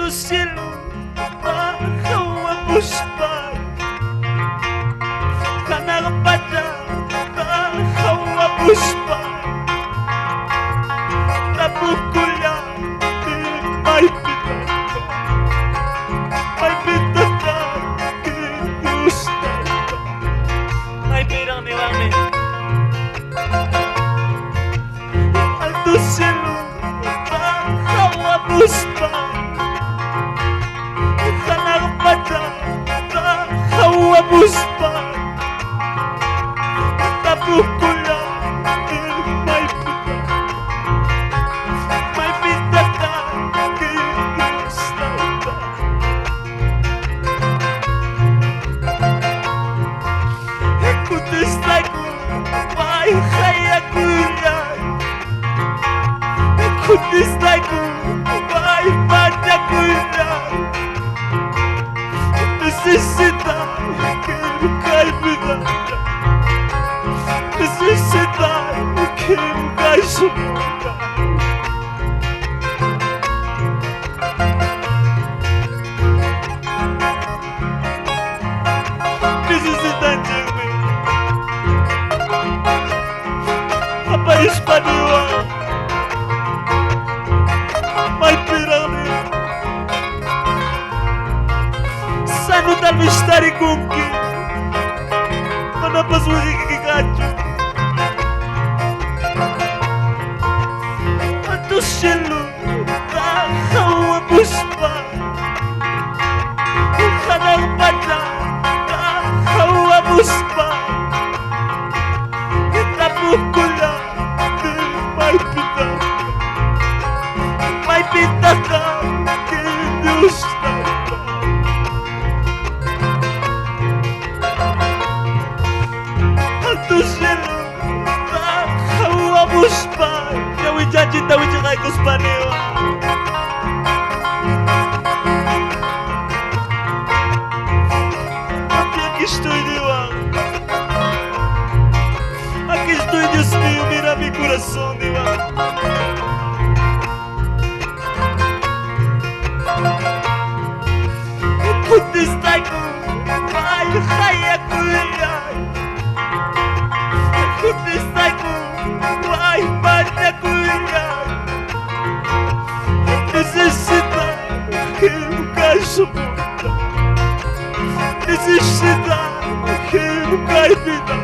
tu cielo bajo a buscar Hanang pada bajo a buscar Tabukula may pitaka May pitaka gusto May pirang niwangin Al tu cielo bajo a buscar Buspa Tabukula may pitaka gusto Kutis lagu may kaya kulay Kutis lagu may banyak kulay Necesita kalbiden Necesita kim karşımda Necesita çıkdı Apa Hispaniwa May pirani Sano tal mistari kunki Mana pas kikikacho Anto cielo bajo a buspa Hanang pada bajo a buspa Tabukula may pitaka gusto Tu cielo bajo a buscar Yawi janji tawi cakay ko Spaniwa Aquí estoy diwa Aquí estoy Dios mío mira mi corazón diwa Kutis taiko may kaya kulay Kutis taiko may banyak kulay Necesita kim karşımda Necesita kim kalbiden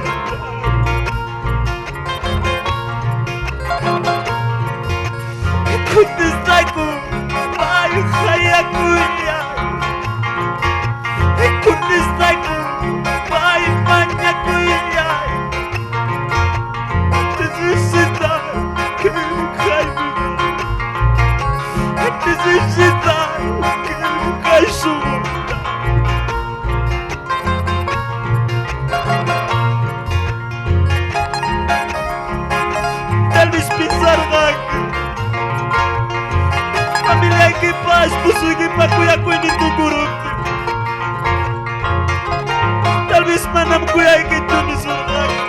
Kutis taiko may kaya kulay Kutis taiko may banyak kulay Necesita kim kalbiden Necesita kim karşımda Tal vez pensar que Familia que paz puso que pa kuya ko ni tugurok Tal vez manam kuya que tu ni surag